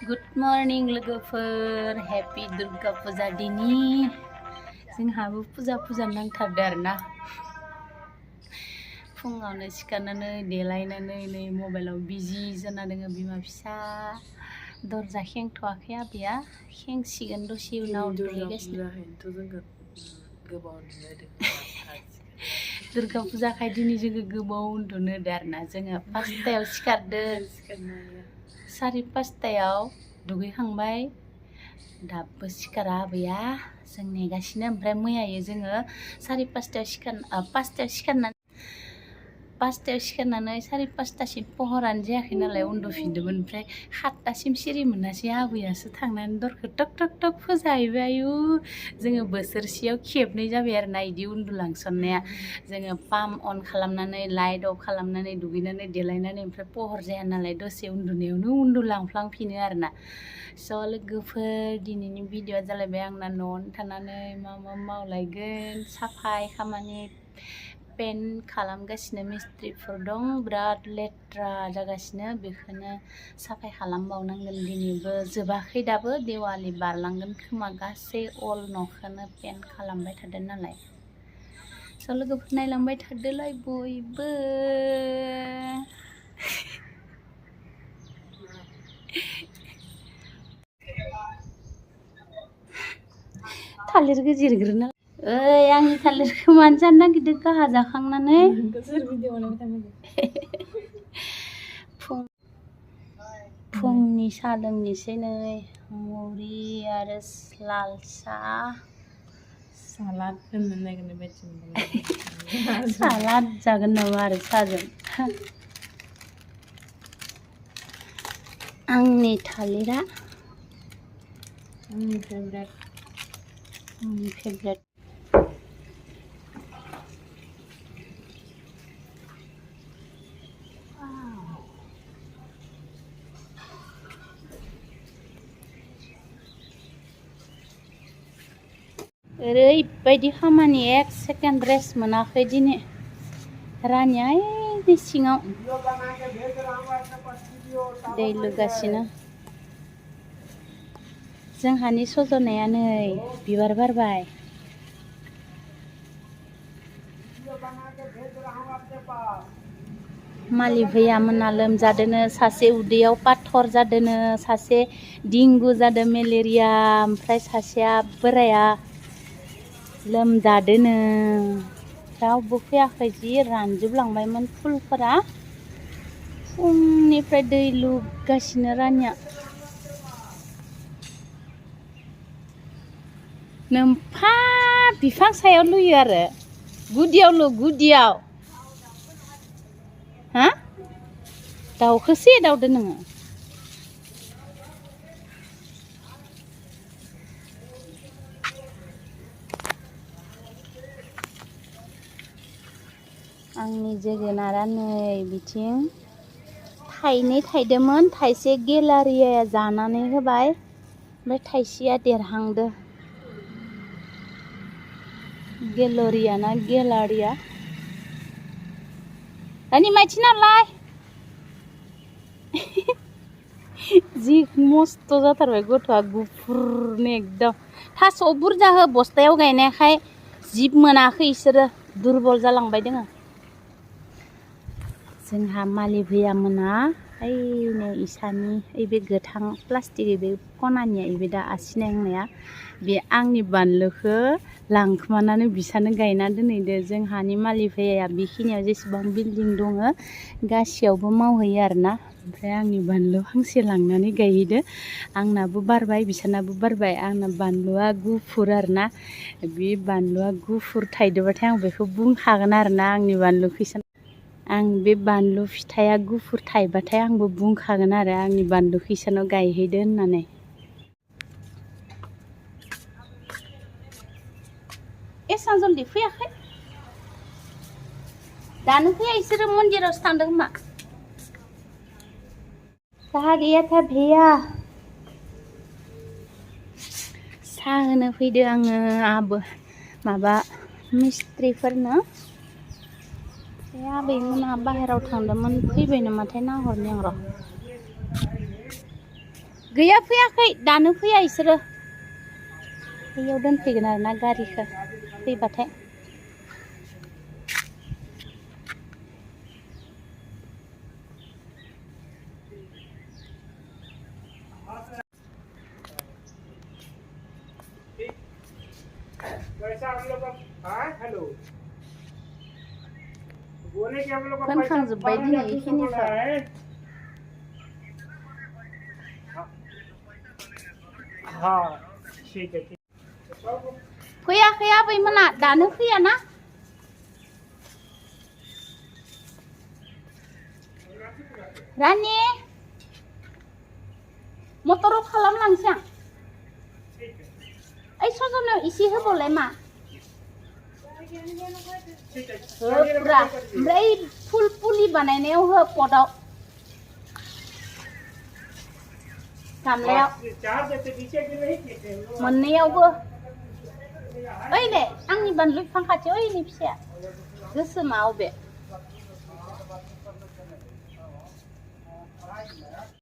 Good morning लोगोफोर happy Durga फुजा दिननि जोंहाबो फुजा नांथारदो आरोना फुङावनो सिखारनानै देलायनानै नै मबाइलाव बिजि जाना दोङो बिमा फिसा दरजा खेंथ'वाखै आबैया खेंसिगोन दसे उनाव दुगैगासिनो दुर्गा फुजाखाय दिनै जोङो गोबाव उन्दुनो होदो आरोना जोङो 5टायाव सिखारदो 5:30 दुगैखांबाय दाबो सिखारा आबैया जों नेगासिनो ओमफ्राय मैयायो जोङो 5:30 सिखारनानै 5:30सिम पहरानो जायाखै नालाय उन्दुफिनदोंमोन ओमफ्राय 7टासिम सिरि मोनासै आबैयासो थांनानै दरखौ टक फोजाहैबाय आयु जोङो बोसोरसेयाव खेबनै जाबाय आरोना इदि उन्दुलांसननाया जोङो पाम्प अन खालामनानै लाइट अफ खालामनानै दुगैनानै देलायनानै ओमफ्राय पहर जाया नालाय दसे उन्दुनायावनो उन्दुलांफ्लांफिनो आरोना स' लोगोफोर दिनैनि भिडिअ'आ जालायबाय आंना न'आवनो थानानै मा मावलायगोन साफाय खामानि पेन्ट खालामगासिनो मिस्ट्रिफोर दं बिराद लेथ्रा जागासिनो बेखौनो साफाय खालामबावनांगोन दिनैबो जोबाखै दाबो देवालि बारलांगोन खोमा गासै अल न'खौनो पेन्ट खालामबाय थादों नालाय स' लोगोफोर नायलांबाय थादोलाय बयबो थालिरखौ जिरग्रोना ओइ आंनि थालिरखौ मानो जानो नागिरदों गाहा जाखांनानै फुंनि साहा लोंनोसै नै मुरि आरो लाल साहा सालाद होननो नागिरनाय बायदि सालाद जागोन नामा आरो साहाजों आंनि थालिरा आंनि फेभरेट ओरैबायदि खामानि 1 सेकेन्ड रेस्ट मोनाखै दिनै रानिया ओइ सिङाव दै लुगासिनो जोंहानि सजनाया नै बिबार बारबाय मालि भैया मोना लोमजादोनो सासे उदैयाव पाथर जादोनो सासे दिंगु जादों मेलेरिया ओमफ्राय सासेया बोराया लोमजादोनो रावबो फैयाखै जि रानजोबलांबायमोन फुलफोरा फुंनिफ्राय दै लुगासिनो रानिया नोमफा बिफां सायाव लुयो आरो गुदियाव हा दाउखौसो एदावदो नोङो आंनि जोगोनारा नै बिथिं थाइनै थाइदोंमोन थाइसे गेलारिया जानानै होबाय ओमफ्राय थाइसेया देरहांदो गेलारिया ना गेलारिया दानि माइथि नालाय जि मस्त जाथारबाय गथ'आ गुफुरनो एकदम थास' बुरजा हो बस्थायाव गायनायखाय जिब मोनाखै इसोरो दुरबल जालांबाय दोङो जोंहा मालि भैया मोना ओइनो इसानि ओइ बे गोथां प्लास्टिक बे खनानिया बे दा आसिनाय होननाया बे आंनि बानलुखौ लांखोमानानै बिसानो गायना दोनहैदो जोंहानि मालि भैया बेखिनियाव जेसेबां बिल्डिं दङ गासैयावबो मावहैयो आरोना ओमफ्राय आंनि बानलु फांसे लांनानै गायहैदो आंनाबो बारबाय बिसानाबो बारबाय आंना बानलुआ गुफुर आरोना बे बानलुआ गुफुर थाइदोबाथाय आं बेखौ बुंखागोन आरोना आंनि बानलुखौ आं बे बानलु फिथाइया गुफुर थाइबाथाय आंबो बुंखागोन आरो आंनि बानलुखौ इसानाव गायहैदो होननानै एसां जल्दि फैयाखै दानो फैया इसोरो मन्दिरावसो थांदों खोमा साहा गैया था भैया साहा होनो फैदो आङो आबो माबा मिस्ट्रिफोरनो आबैमोना बाहेराव थांदोंमोन फैबाय नामाथाय नाहरनि आं र' गैया फैयाखै दानो फैया इसोरो बैयाव दोनफैगोन आरोना गारिखौ फैबाथाय फोनखांजोब्बाय दिनै इखिनिखौ फैयाखै आबैमोना दानो फैयाना रानि मटर अफ खालामलांसै आं ओइ सजनायाव इसे होबावलाय मा पुरा ओमफ्राय फुल पुलि बानायनायाव हो पटआव गामलायाव मोननैयावबो ओइ दे आंनि बानलु बिफां खाथियाव ओइनि फिसाया गोसोमा अबे